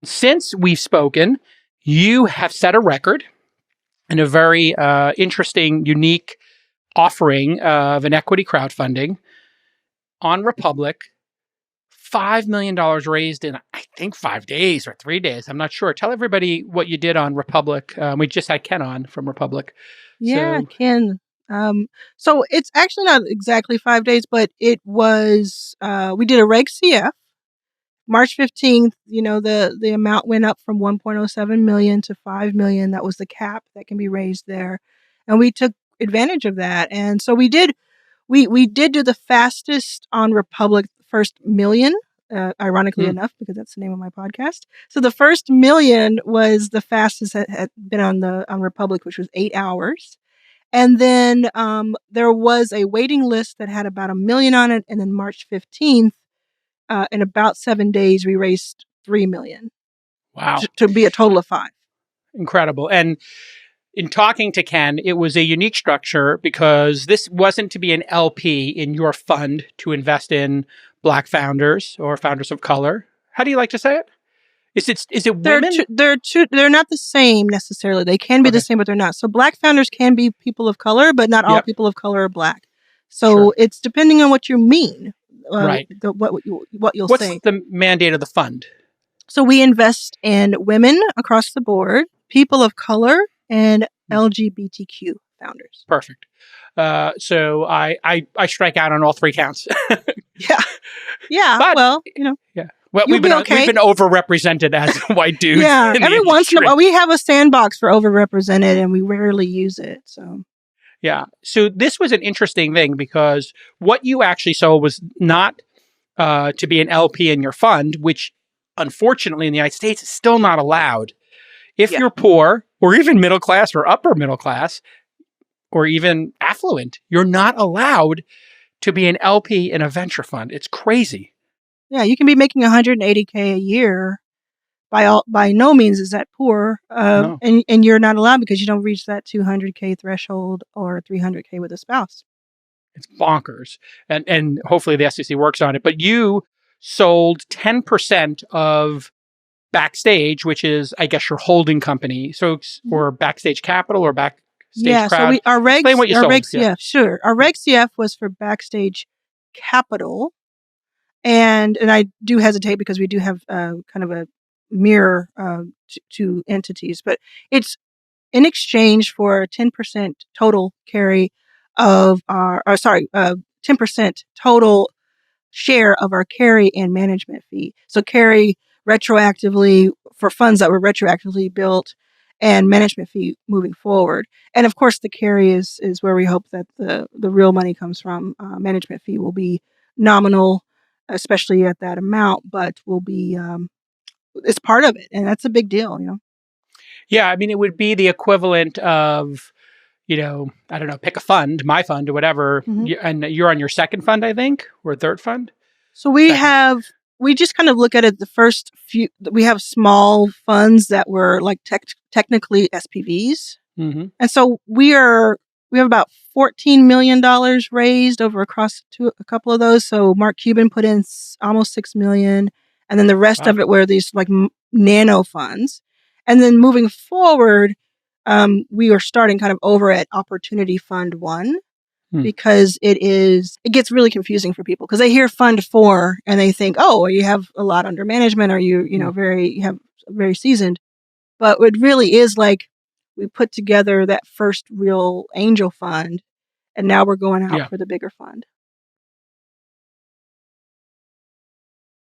since we've spoken, you have set a record in a very interesting, unique offering of an equity crowdfunding on Republic. $5 million raised in, I think, 5 days or 3 days. I'm not sure. Tell everybody what you did on Republic. We just had Ken on from Republic. Yeah, Ken. So it's actually not exactly 5 days, but it was, we did a Reg CF. March 15th, the amount went up from 1.07 million to 5 million. That was the cap that can be raised there. And we took advantage of that. And so we did do the fastest on Republic, first million, ironically enough, because that's the name of my podcast. So the first million was the fastest that had been on Republic, which was 8 hours. And then there was a waiting list that had about 1 million on it. And then March 15th, in about 7 days, we raised 3 million. Wow. To be a total of 5. Incredible. And in talking to Ken, it was a unique structure because this wasn't to be an LP in your fund to invest in Black founders or founders of color. How do you like to say it? Is it women? They're not the same necessarily. They can be the same, but they're not. So Black founders can be people of color, but not all people of color are Black. So it's depending on what you mean. Right. What you'll What's say. the mandate of the fund? So we invest in women across the board, people of color, and LGBTQ founders. Perfect. So I strike out on all 3 counts. Yeah. But, well, Yeah. Well, we've been overrepresented as white dudes. Yeah. Every once in a while, we have a sandbox for overrepresented, and we rarely use it. So. Yeah. So this was an interesting thing because what you actually saw was not to be an LP in your fund, which unfortunately in the United States is still not allowed. If you're poor or even middle class or upper middle class or even affluent, you're not allowed to be an LP in a venture fund. It's crazy. Yeah, you can be making $180K a year. By no means is that poor, No. and you're not allowed because you don't reach that 200K threshold or 300K with a spouse. It's bonkers, and hopefully the SEC works on it. But you sold 10% of Backstage, which is, I guess, your holding company. So, or Backstage Capital or Backstage Crowd. So our Reg CF, sure. Our Reg CF was for Backstage Capital, and I do hesitate because we do have kind of a mirror to entities, but it's in exchange for a 10% total carry of 10% total share of our carry and management fee. So carry retroactively for funds that were retroactively built, and management fee moving forward. And of course, the carry is where we hope that the real money comes from. Management fee will be nominal, especially at that amount, but will be it's part of it, and that's a big deal, Yeah, I mean, it would be the equivalent of, I don't know, pick a fund, my fund or whatever, and you're on your second fund, I think, or third fund. So we just kind of look at it. The first few, we have small funds that were like technically SPVs, and so we have about $14 million raised across a couple of those. So Mark Cuban put in almost $6 million. And then the rest of it were these like nano funds. And then moving forward, we are starting kind of over at Opportunity Fund 1 because it gets really confusing for people because they hear Fund 4 and they think, oh, you have a lot under management or you have very seasoned. But it really is like we put together that first real angel fund and now we're going out for the bigger fund.